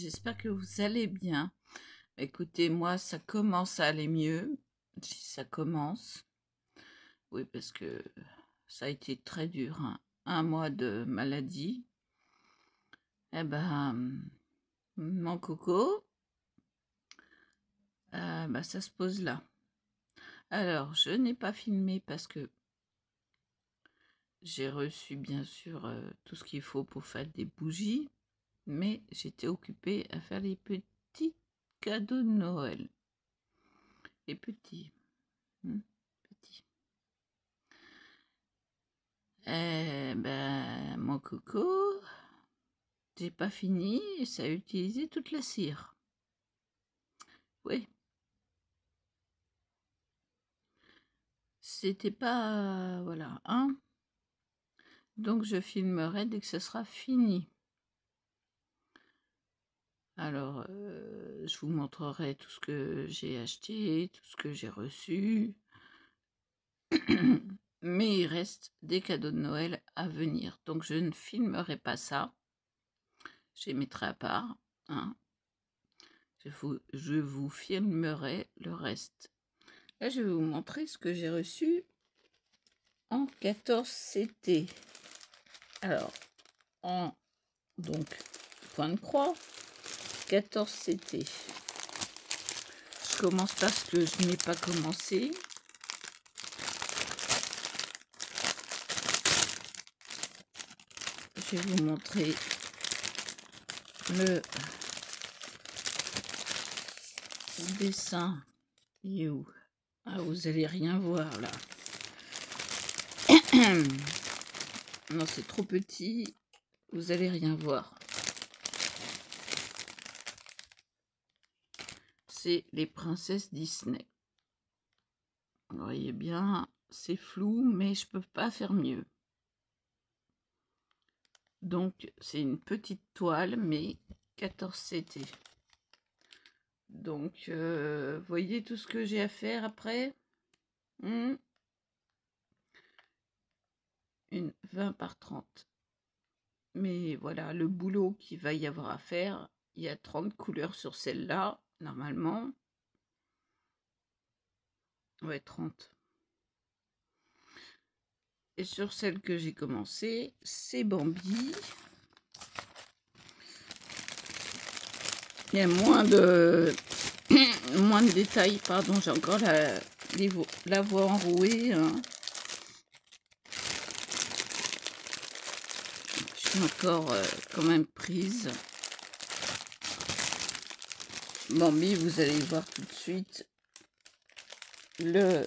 J'espère que vous allez bien. Écoutez, moi, ça commence à aller mieux. Si ça commence. Oui, parce que ça a été très dur, hein. 1 mois de maladie. Eh ben, mon coco, ça se pose là. Alors, je n'ai pas filmé parce que j'ai reçu, bien sûr, tout ce qu'il faut pour faire des bougies. Mais j'étais occupée à faire les petits cadeaux de Noël. Les petits. Petits. Mon coco, j'ai pas fini et ça a utilisé toute la cire. Oui. C'était pas... voilà, hein. Donc je filmerai dès que ce sera fini. Alors, je vous montrerai tout ce que j'ai acheté, tout ce que j'ai reçu. Mais il reste des cadeaux de Noël à venir. Donc je ne filmerai pas ça. Je les mettrai à part, hein. Je vous filmerai le reste. Là, je vais vous montrer ce que j'ai reçu en 14CT. Alors, donc, point de croix, 14CT. Je commence parce que je n'ai pas commencé. Je vais vous montrer le dessin. Il est où? Ah, vous allez rien voir là. Non, c'est trop petit. Vous allez rien voir. C'est les princesses Disney. Vous voyez bien, c'est flou, mais je peux pas faire mieux. Donc, c'est une petite toile, mais 14CT. Donc, voyez tout ce que j'ai à faire après. Une 20 par 30. Mais voilà, le boulot qu'il va y avoir à faire, il y a 30 couleurs sur celle-là, normalement. Ouais, 30. Et sur celle que j'ai commencé, c'est Bambi. Il y a moins de détails, pardon, j'ai encore la voix enrouée, hein. Je suis encore quand même prise. Bambi, vous allez voir tout de suite le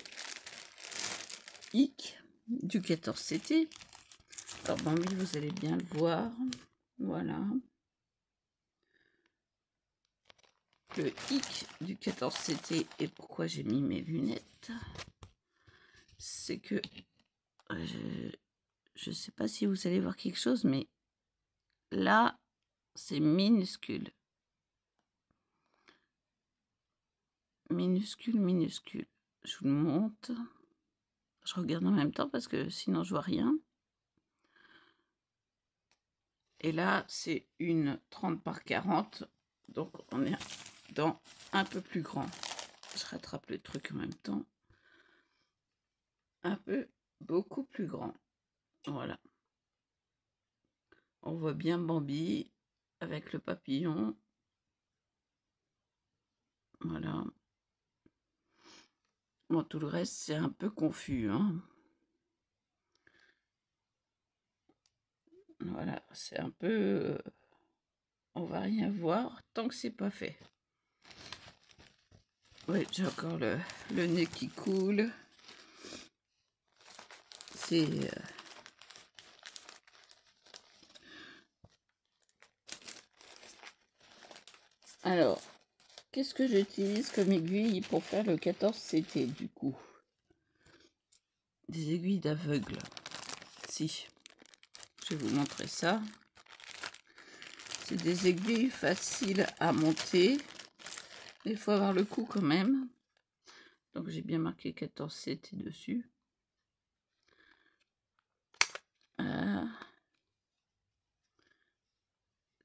hic du 14CT. Alors Bambi, vous allez bien le voir. Voilà. Le hic du 14CT et pourquoi j'ai mis mes lunettes, c'est que je ne sais pas si vous allez voir quelque chose, mais là, c'est minuscule. Minuscule, minuscule. Je vous le montre. Je regarde en même temps parce que sinon je vois rien. Et là, c'est une 30 par 40. Donc, on est dans un peu plus grand. Je rattrape le truc en même temps. Un peu, beaucoup plus grand. Voilà. On voit bien Bambi avec le papillon. Voilà. Bon, tout le reste, c'est un peu confus, hein. Voilà, c'est un peu... on va rien voir tant que c'est pas fait. Oui, j'ai encore le nez qui coule. C'est... Alors, qu'est-ce que j'utilise comme aiguille pour faire le 14CT du coup? Des aiguilles d'aveugle. Si, je vais vous montrer ça. C'est des aiguilles faciles à monter. Il faut avoir le coup quand même. Donc j'ai bien marqué 14CT dessus.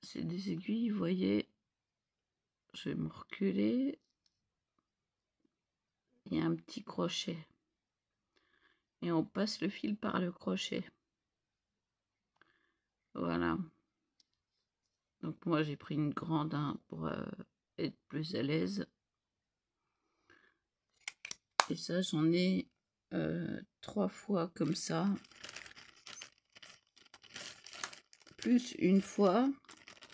C'est des aiguilles, vous voyez, je vais me reculer. Il y a un petit crochet. Et on passe le fil par le crochet. Voilà. Donc moi j'ai pris une grande pour être plus à l'aise. Et ça j'en ai 3 fois comme ça. Plus une fois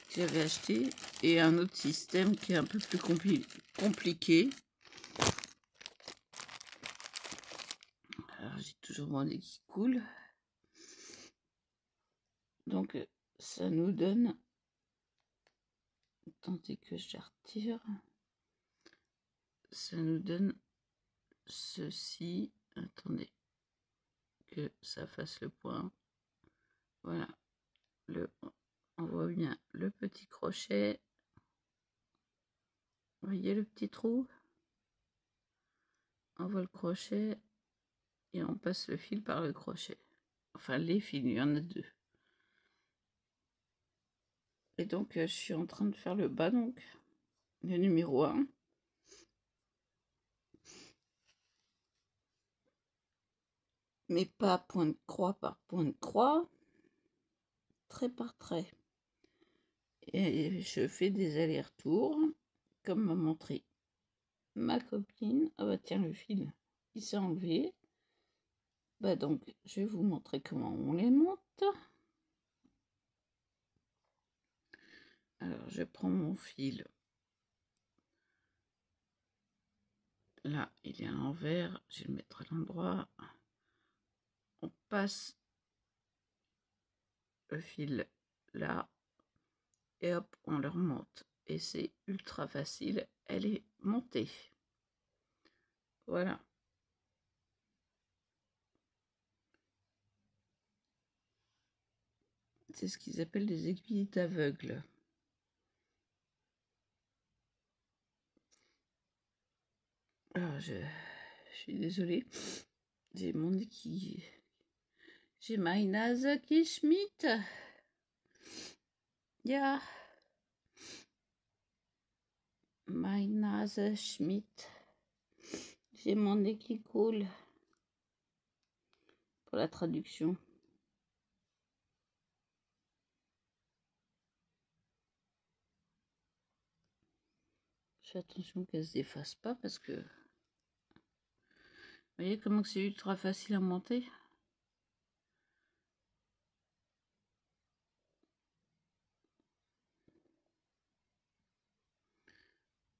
que j'avais acheté. Et un autre système qui est un peu plus compliqué. Alors j'ai toujours mon nez qui coule. Donc ça nous donne... Attendez que je retire. Ça nous donne ceci. Attendez que ça fasse le point. Voilà. On voit bien le petit crochet. Vous voyez le petit trou? On voit le crochet et on passe le fil par le crochet. Enfin, les fils, il y en a 2. Et donc, je suis en train de faire le bas, donc, le numéro 1. Mais pas point de croix par point de croix, trait par trait. Et je fais des allers-retours, comme m'a montré ma copine. Ah bah tiens, le fil, il s'est enlevé. Bah donc, je vais vous montrer comment on les monte. Alors, je prends mon fil. Là, il est à l'envers. Je vais le mettre à l'endroit. On passe le fil là. Et hop, on le remonte. Et c'est ultra facile. Elle est montée. Voilà. C'est ce qu'ils appellent des aiguilles d'aveugle. Alors, je suis désolée. J'ai mon nez qui... J'ai meine Nase qui schmidt. Ja. Meine Nase schmidt. J'ai mon nez qui coule. Pour la traduction. Je fais attention qu'elle se défasse pas parce que... Vous voyez comment c'est ultra facile à monter?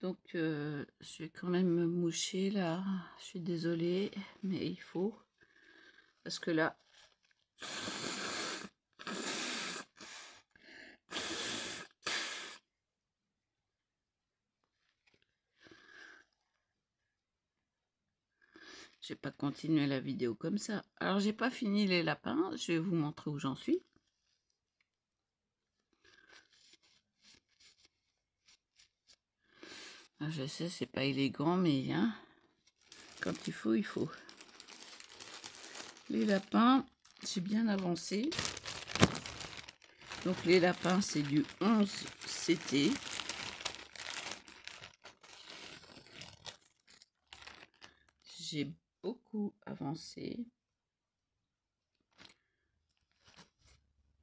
Donc, je vais quand même me moucher là. Je suis désolée, mais il faut. Parce que là... Je vais pas continuer la vidéo comme ça. Alors, j'ai pas fini les lapins. Je vais vous montrer où j'en suis. Je sais, c'est pas élégant, mais hein, quand il faut, il faut. Les lapins, j'ai bien avancé. Donc les lapins, c'est du 11 CT. J'ai beaucoup avancé.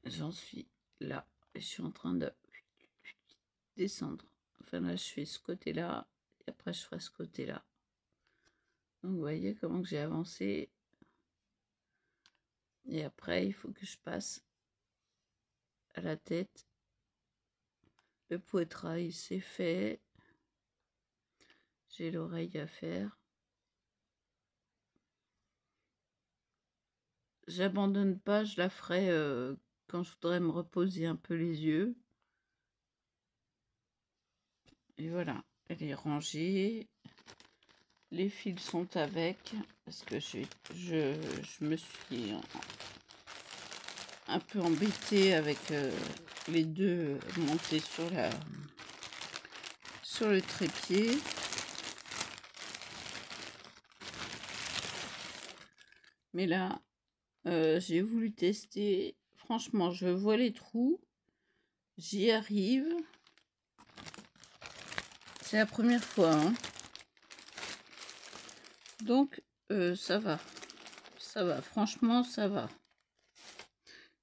J'en suis là. Je suis en train de descendre. Enfin là, je fais ce côté-là. Et après, je ferai ce côté-là. Donc vous voyez comment j'ai avancé. Et après, il faut que je passe à la tête. Le poitrail, c'est fait. J'ai l'oreille à faire. J'abandonne pas, je la ferai quand je voudrais me reposer un peu les yeux. Et voilà, elle est rangée. Les fils sont avec, parce que je me suis un peu embêtée avec les deux montés sur le trépied. Mais là, j'ai voulu tester. Franchement, je vois les trous. J'y arrive. C'est la première fois, hein. Donc, ça va. Ça va. Franchement, ça va.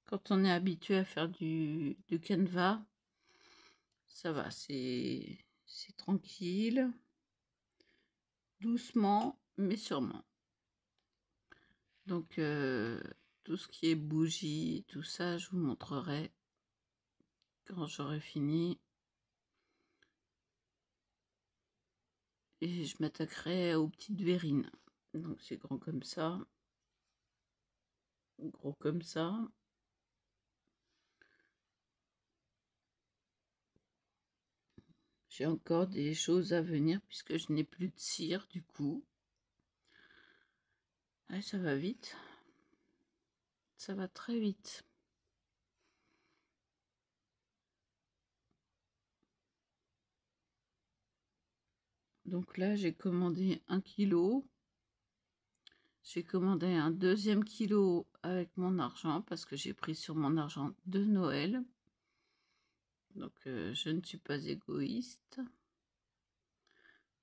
Quand on est habitué à faire du canevas, ça va. C'est tranquille. Doucement, mais sûrement. Donc, tout ce qui est bougie, tout ça, je vous montrerai quand j'aurai fini. Et je m'attaquerai aux petites verrines. Donc, c'est grand comme ça. Gros comme ça. J'ai encore des choses à venir puisque je n'ai plus de cire du coup. Ah, ça va vite. Ça va très vite. Donc là, j'ai commandé 1 kilo. J'ai commandé un 2e kilo avec mon argent parce que j'ai pris sur mon argent de Noël. Donc, je ne suis pas égoïste.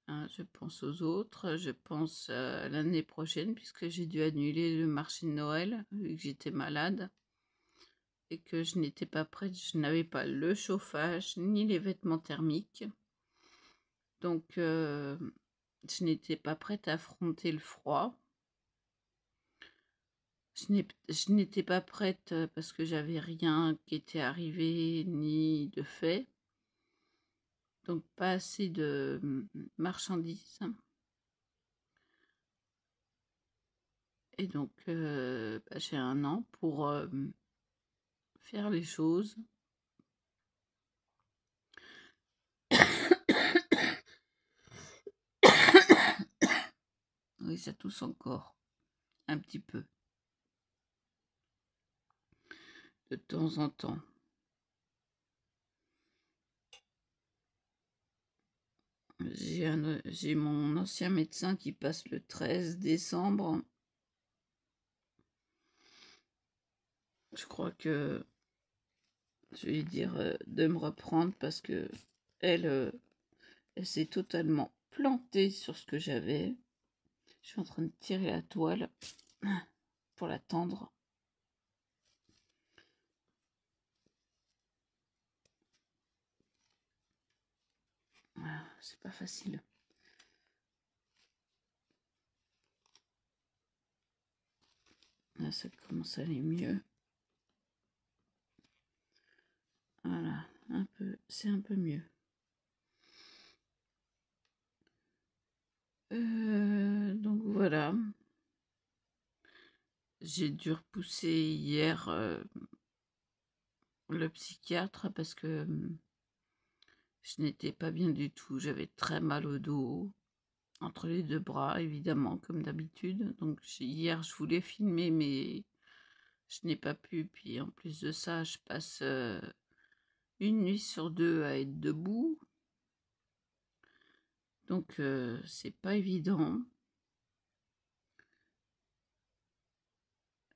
Hein, je pense aux autres. Je pense à l'année prochaine puisque j'ai dû annuler le marché de Noël vu que j'étais malade. Et que je n'étais pas prête, je n'avais pas le chauffage ni les vêtements thermiques. Donc, je n'étais pas prête à affronter le froid. Je n'étais pas prête parce que j'avais rien qui était arrivé ni de fait. Donc, pas assez de marchandises. Et donc, j'ai 1 an pour faire les choses. Oui, ça tousse encore. Un petit peu. De temps en temps. J'ai mon ancien médecin qui passe le 13 décembre. Je crois que je vais lui dire de me reprendre parce que elle s'est totalement plantée sur ce que j'avais. Je suis en train de tirer la toile pour la tendre. Voilà, c'est pas facile. Là, ça commence à aller mieux. Voilà, c'est un peu mieux. Donc voilà. J'ai dû repousser hier le psychiatre parce que je n'étais pas bien du tout. J'avais très mal au dos, entre les 2 bras, évidemment, comme d'habitude. Donc hier, je voulais filmer, mais je n'ai pas pu. Puis en plus de ça, je passe 1 nuit sur 2 à être debout. Donc c'est pas évident.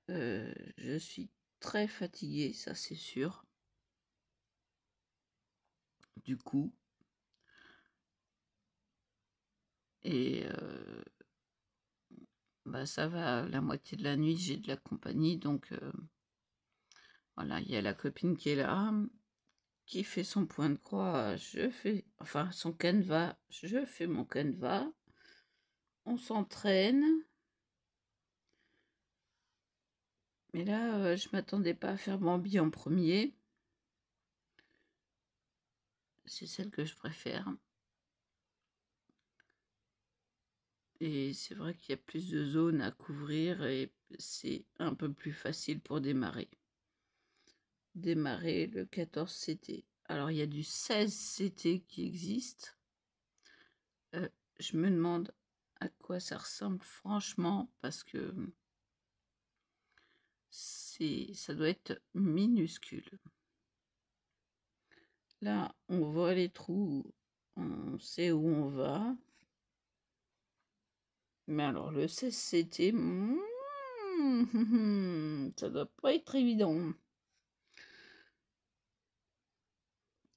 Je suis très fatiguée, ça c'est sûr. Du coup. Et ça va, la moitié de la nuit, j'ai de la compagnie. Donc voilà, il y a la copine qui est là, qui fait son point de croix, enfin son canevas, je fais mon canevas. On s'entraîne. Mais là, je m'attendais pas à faire Bambi en premier. C'est celle que je préfère. Et c'est vrai qu'il y a plus de zones à couvrir et c'est un peu plus facile pour démarrer. Démarrer le 14 CT. Alors, il y a du 16 CT qui existe. Je me demande à quoi ça ressemble franchement parce que ça doit être minuscule. Là, on voit les trous, on sait où on va. Mais alors, le 16 CT, ça doit pas être évident.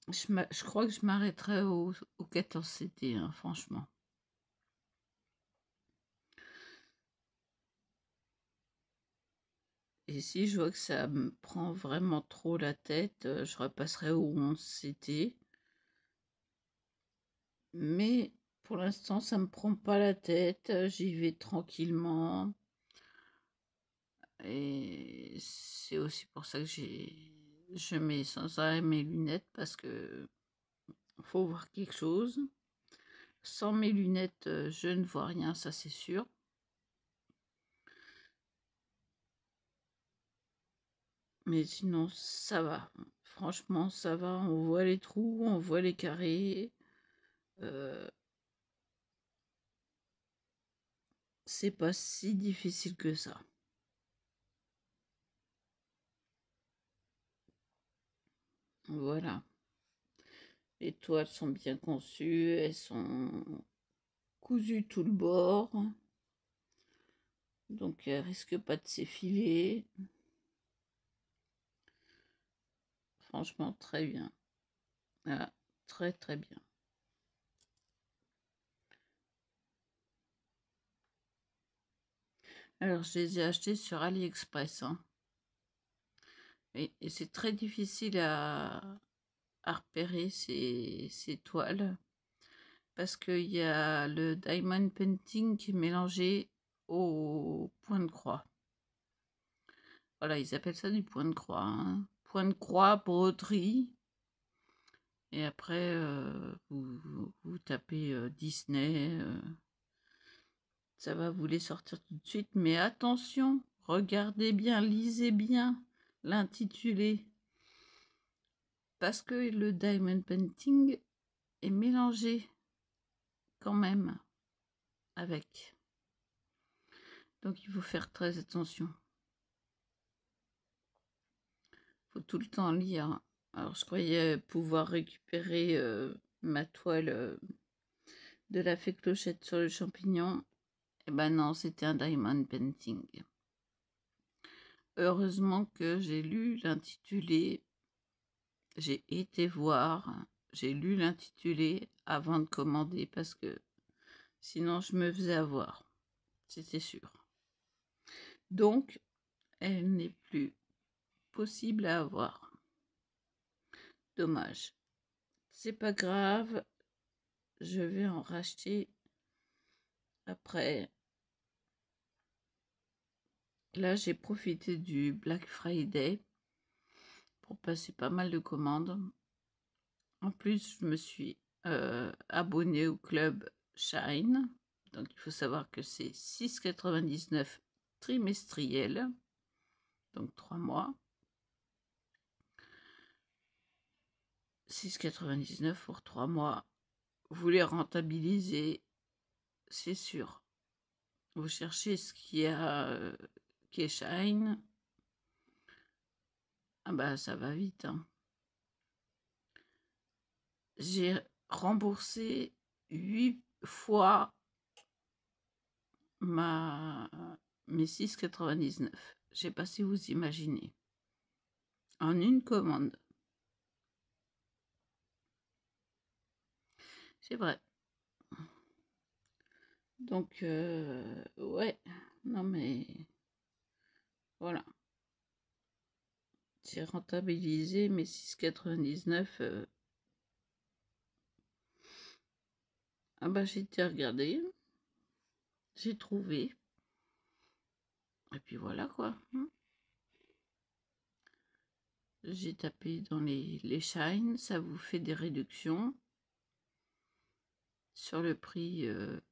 Je crois que je m'arrêterai au 14 CT, hein, franchement. Et si je vois que ça me prend vraiment trop la tête, je repasserai au 11 CT. Mais pour l'instant, ça me prend pas la tête. J'y vais tranquillement. Et c'est aussi pour ça que je mets sans arrêt mes lunettes parce que faut voir quelque chose. Sans mes lunettes, je ne vois rien, ça c'est sûr. Mais sinon, ça va. Franchement, ça va. On voit les trous, on voit les carrés. C'est pas si difficile que ça. Voilà. Les toiles sont bien conçues, elles sont cousues tout le bord. Donc elles risquent pas de s'effiler. Franchement, très bien. Voilà, très très bien. Alors, je les ai achetés sur AliExpress. Hein. Et c'est très difficile à repérer ces toiles. Parce qu'il y a le diamond painting qui est mélangé au point de croix. Voilà, ils appellent ça du point de croix. Hein. Point de croix, broderie. Et après, vous tapez Disney. Ça va vous les sortir tout de suite. Mais attention, regardez bien, lisez bien l'intitulé. Parce que le diamond painting est mélangé quand même avec. Donc il faut faire très attention. Il faut tout le temps lire. Alors je croyais pouvoir récupérer ma toile de la fée clochette sur le champignon. Eh ben non, c'était un diamond painting. Heureusement que j'ai lu l'intitulé, j'ai été voir, j'ai lu l'intitulé avant de commander parce que sinon je me faisais avoir, c'était sûr. Donc, elle n'est plus possible à avoir. Dommage. C'est pas grave, je vais en racheter après. Là, j'ai profité du Black Friday pour passer pas mal de commandes. En plus, je me suis abonnée au club Shine. Donc, il faut savoir que c'est 6,99 trimestriel. Donc, 3 mois. 6,99 pour 3 mois. Vous les rentabilisez, c'est sûr. Vous cherchez ce qui est Shine. Ah bah, ça va vite. Hein. J'ai remboursé 8 fois mes 6,99. Je sais pas si vous imaginez. En une commande. C'est vrai. Donc, ouais. Non mais, voilà. J'ai rentabilisé mes 6,99. Ah bah, j'ai été regarder. J'ai trouvé. Et puis voilà quoi. J'ai tapé dans les shines. Ça vous fait des réductions sur le prix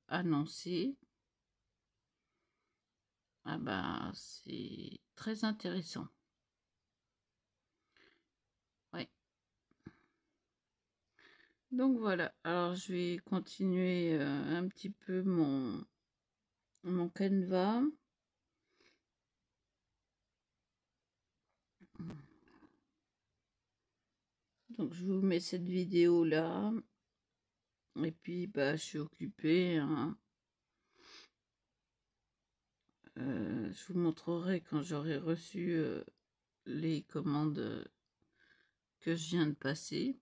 annoncé. Ah bah, c'est très intéressant. Ouais. Donc voilà, alors je vais continuer un petit peu mon canevas. Donc je vous mets cette vidéo là. Et puis bah je suis occupée. Hein. Je vous montrerai quand j'aurai reçu les commandes que je viens de passer.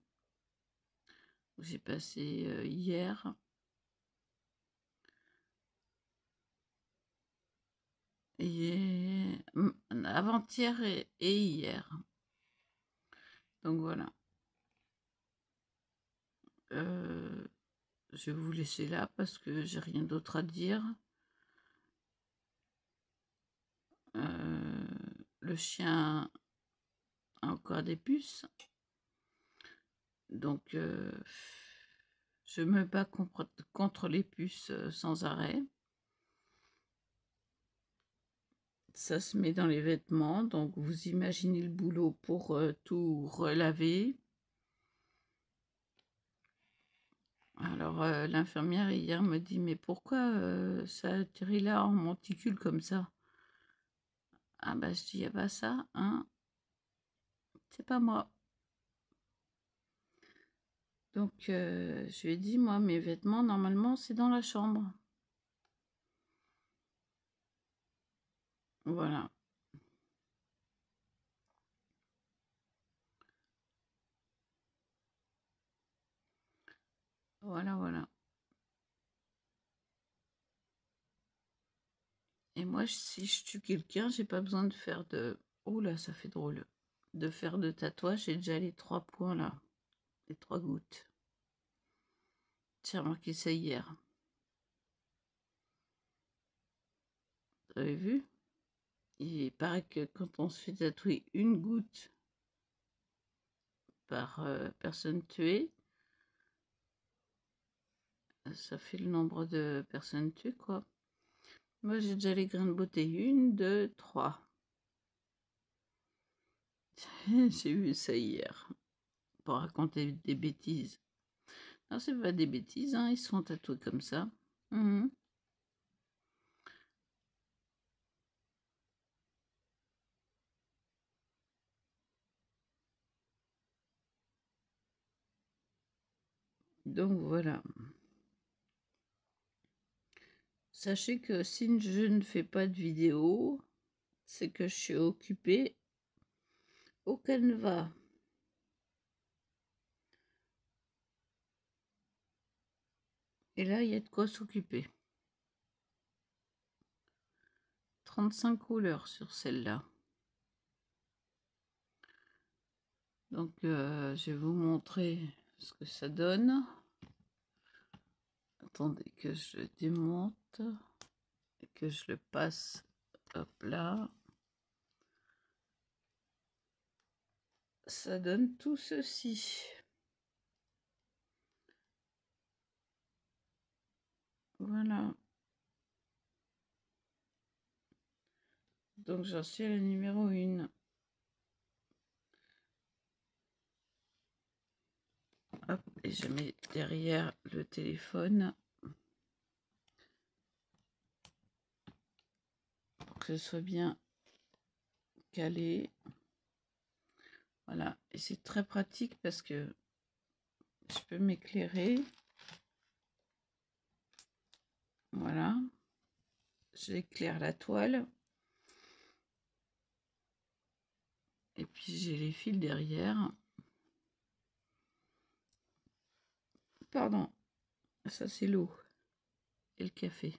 J'ai passé hier. Et avant-hier et hier. Donc voilà. Je vais vous laisser là parce que j'ai rien d'autre à dire. Le chien a encore des puces. Donc je me bats contre les puces sans arrêt. Ça se met dans les vêtements, donc vous imaginez le boulot pour tout relaver. Alors l'infirmière hier me dit mais pourquoi ça atterrit là en monticule comme ça? Ah bah je dis ah bah ça, hein, c'est pas moi. Donc je lui ai dit moi mes vêtements normalement c'est dans la chambre. Voilà. Voilà. Et moi, si je tue quelqu'un, j'ai pas besoin de faire de... Oh là, ça fait drôle. De faire de tatouage, j'ai déjà les 3 points là. Les 3 gouttes. J'ai remarqué ça hier. Vous avez vu? Il paraît que quand on se fait tatouer une goutte par personne tuée, ça fait le nombre de personnes tuées, quoi. Moi, j'ai déjà les grains de beauté. 1, 2, 3. J'ai vu ça hier. Pour raconter des bêtises. Non, c'est pas des bêtises, hein. Ils se font tatouer comme ça. Donc voilà. Sachez que si je ne fais pas de vidéo, c'est que je suis occupée au Canva. Et là, il y a de quoi s'occuper. 35 couleurs sur celle-là. Donc, je vais vous montrer ce que ça donne. Attendez que je le démonte et que je le passe. Hop là. Ça donne tout ceci. Voilà. Donc, j'en suis à la numéro 1. Hop, et je mets derrière le téléphone pour que ce soit bien calé. Voilà, et c'est très pratique parce que je peux m'éclairer. Voilà, j'éclaire la toile. Et puis j'ai les fils derrière. Pardon, ça c'est l'eau et le café.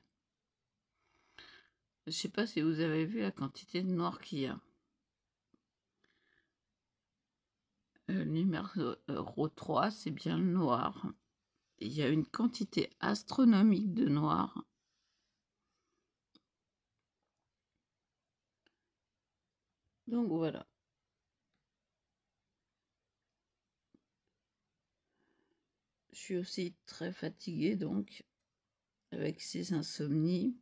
Je sais pas si vous avez vu la quantité de noir qu'il y a. Numéro 3, c'est bien le noir. Il y a une quantité astronomique de noir. Donc voilà. Je suis aussi très fatiguée donc, avec ces insomnies.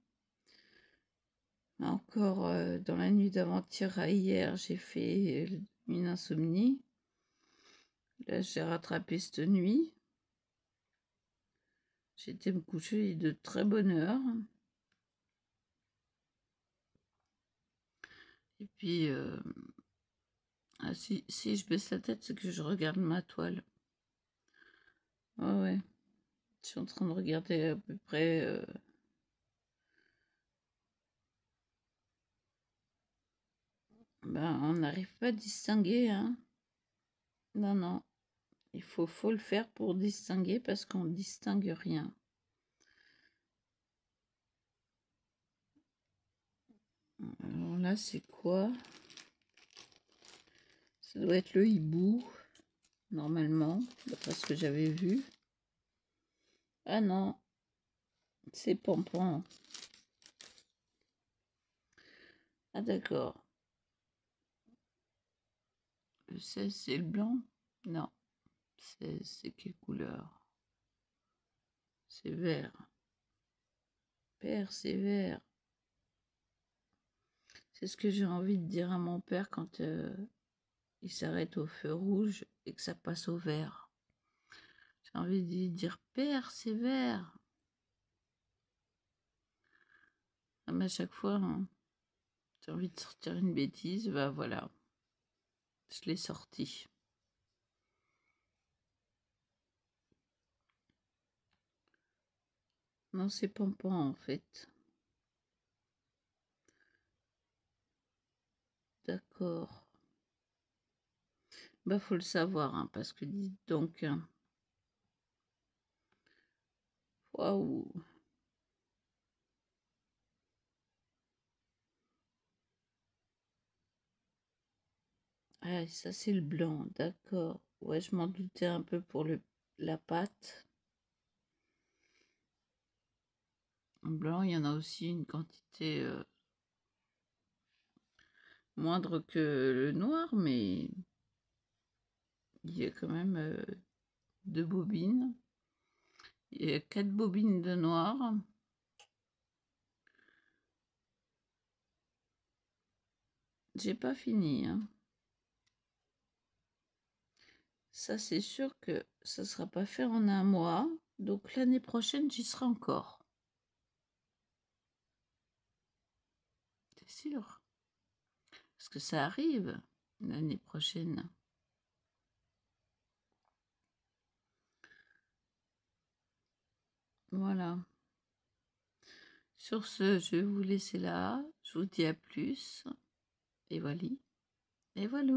Encore dans la nuit d'avant-hier à hier, j'ai fait une insomnie. Là, j'ai rattrapé cette nuit. J'ai été me coucher de très bonne heure. Et puis, si je baisse la tête, c'est que je regarde ma toile. Ouais. Je suis en train de regarder à peu près... on n'arrive pas à distinguer, hein. Non. Il faut le faire pour distinguer parce qu'on ne distingue rien. Alors là, c'est quoi? Ça doit être le hibou, normalement, d'après ce que j'avais vu. Ah non, c'est Pampan. Ah d'accord. Le 16, c'est le blanc? Non. C'est quelle couleur? C'est vert. Père, c'est vert. C'est ce que j'ai envie de dire à mon père quand il s'arrête au feu rouge et que ça passe au vert. J'ai envie de lui dire Père, c'est vert. Ah, mais à chaque fois, hein, j'ai envie de sortir une bêtise, bah voilà. Je l'ai sorti. Non, c'est Pampan en fait. D'accord. Bah faut le savoir, hein, parce que dites donc. Waouh. Ah, ça c'est le blanc, d'accord. Ouais, je m'en doutais un peu pour la pâte. En blanc, il y en a aussi une quantité moindre que le noir, mais il y a quand même 2 bobines. Il y a 4 bobines de noir. J'ai pas fini, hein. Ça, c'est sûr que ça sera pas fait en un mois. Donc l'année prochaine, j'y serai encore. C'est sûr. Parce que ça arrive l'année prochaine. Voilà. Sur ce, je vais vous laisser là. Je vous dis à plus. Et voilà. Et voilà.